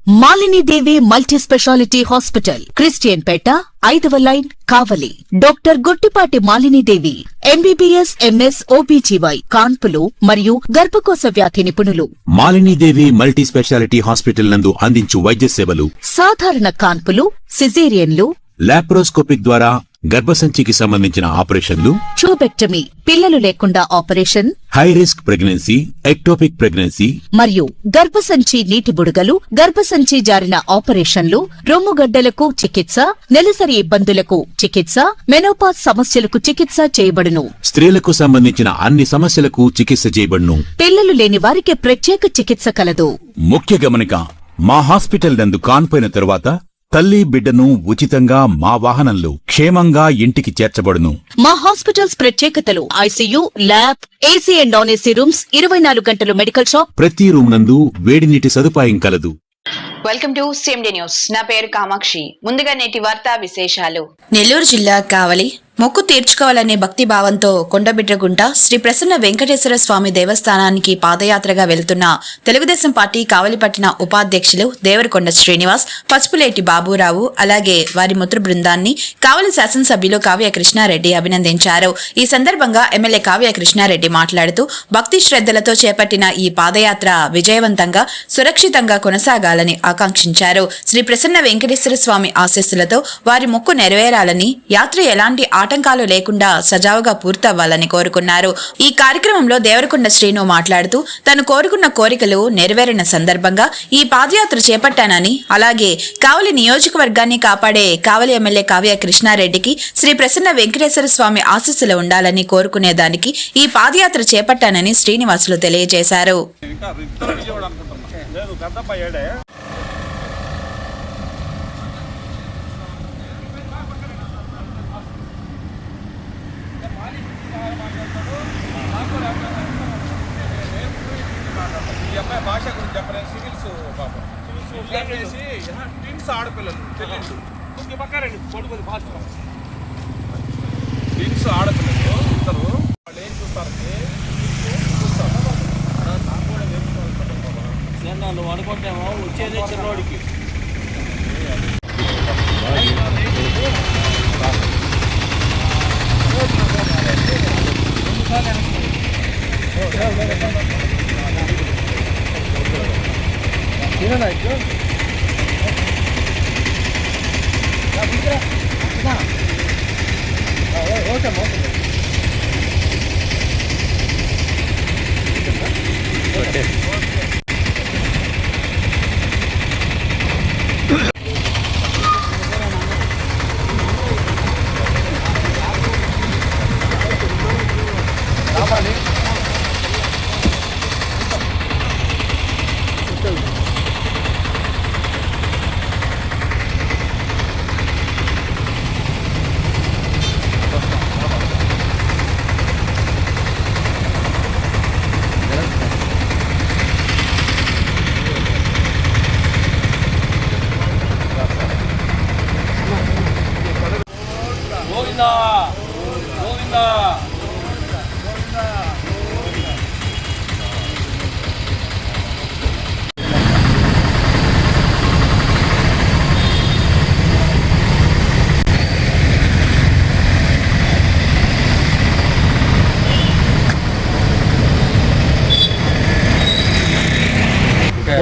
Malini Devi multi speciality hospital, Christian Peta, 5వ line, Kavali. Doctor Guttipati Malinidevi, MBBS, MS, OBGY, కాన్పులు మరియు గర్భకోశ వ్యాధి నిపుణులు. మాలినీదేవి మల్టీ స్పెషాలిటీ హాస్పిటల్ నందు అందించు వైద్య సేవలు: సాధారణ కాన్పులు, సిజేరియన్లు, లాప్రోస్కోపిక్ ద్వారా గర్భసంచికి సంబంధించిన ఆపరేషన్లు, ట్యూబెక్టమీ, పిల్లలు లేకుండా operation, high risk pregnancy, ectopic pregnancy మరియు గర్భసంచి నీటి బుడగలు, గర్భసంచి జారిన ఆపరేషన్లు, రొమ్ముగడ్డలకు చికిత్స, నెలసరి ఇబ్బందులకు చికిత్స, మెనోపాజ్ సమస్యలకు చికిత్స చేయబడును. స్త్రీలకు సంబంధించిన అన్ని సమస్యలకు చికిత్స చేయబడును. పిల్లలు లేని వారికి ప్రత్యేక చికిత్స కలదు. ముఖ్య గమనిక: మా హాస్పిటల్ నందు కాన్పోయిన తరువాత తల్లి బిడ్డను ఉచితంగా మా వాహనంలో క్షేమంగా ఇంటికి చేర్చబడును. మా హాస్పిటల్స్ ప్రత్యేకతలు: ICU, lab, AC and non AC rooms, 24 గంటలు మెడికల్ షాప్, ప్రతి రూమ్ నందు వేడి నీటి సదుపాయం కలదు. Welcome to CMD news. నా పేరు కామాక్షి. ముందుగా నేటి వార్తా విశేషాలు. నెల్లూరు జిల్లా కావలి మొక్కు తీర్చుకోవాలనే భక్తి భావంతో కొండబిడ్రగుంట శ్రీ ప్రసన్న వెంకటేశ్వర స్వామి దేవస్థానానికి పాదయాత్రగా వెళుతున్న తెలుగుదేశం పార్టీ కావలిపట్టిన ఉపాధ్యక్షులు దేవరకొండ శ్రీనివాస్, పసుపులేటి బాబురావు, అలాగే వారి మిత్ర బృందాన్ని కావలి శాసనసభ్యులు కావ్య కృష్ణారెడ్డి అభినందించారు. ఈ సందర్భంగా ఎమ్మెల్యే కావ్య కృష్ణారెడ్డి మాట్లాడుతూ భక్తి శ్రద్ధలతో చేపట్టిన ఈ పాదయాత్ర విజయవంతంగా, సురక్షితంగా కొనసాగాలని ఆకాంక్షించారు. శ్రీ ప్రసన్న వెంకటేశ్వర స్వామి ఆశీస్సులతో వారి మొక్కు నెరవేరాలని, యాత్ర ఎలాంటి ఆటంకాలు లేకుండా సజావుగా పూర్తవ్వాలని కోరుకున్నారు. ఈ కార్యక్రమంలో దేవరకొండ శ్రీను మాట్లాడుతూ తను కోరుకున్న కోరికలు నెరవేరిన సందర్భంగా ఈ పాదయాత్ర చేపట్టానని, అలాగే కావలి నియోజకవర్గాన్ని కాపాడే కావలి ఎమ్మెల్యే కావ్య కృష్ణారెడ్డికి శ్రీ ప్రసన్న వెంకటేశ్వర స్వామి ఆశీస్సులు ఉండాలని కోరుకునేదానికి ఈ పాదయాత్ర చేపట్టానని శ్రీనివాసులు తెలియజేశారు. భాష గురించి చెప్పలేదు. సివిల్స్ పాపం ట్విన్స్ ఆడపిల్లలు తెలియదు పక్కారండి కొడుకుని ఫాస్ట్ ట్విన్స్ ఆడపిల్లలు ఇద్దరు. వాళ్ళు ఏం చూస్తారంటే చూస్తారు నాకు కూడా వేసుకోవాలి. నువ్వు అనుకుంటేమో వచ్చేదే చిన్నవాడికి.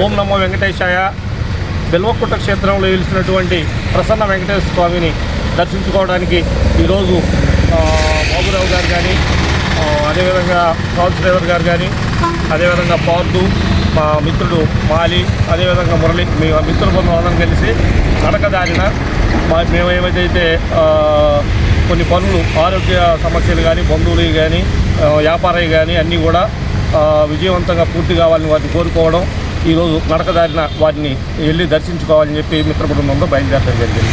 ఓం నమో వెంకటేశాయ. బెల్వకుట్ట క్షేత్రంలో వెలిసినటువంటి ప్రసన్న వెంకటేశ్వర స్వామిని దర్శించుకోవడానికి ఈరోజు బాబురావు గారు కానీ, అదేవిధంగా శ్రీధర్ గారు కానీ, అదేవిధంగా పార్దు, మా మిత్రుడు మాలి, అదేవిధంగా మురళి, మీ మిత్రుల బృందం అందరం కలిసి నడకదారిన మేము ఏమైతే కొన్ని పనులు, ఆరోగ్య సమస్యలు కానీ, బంధువులు కానీ, వ్యాపారాలు కానీ అన్నీ కూడా విజయవంతంగా పూర్తి కావాలని వాటిని కోరుకోవడం, ఈరోజు నడకదారిన వాటిని వెళ్ళి దర్శించుకోవాలని చెప్పి మిత్ర బృందంలో బయలుదేరడం జరిగింది.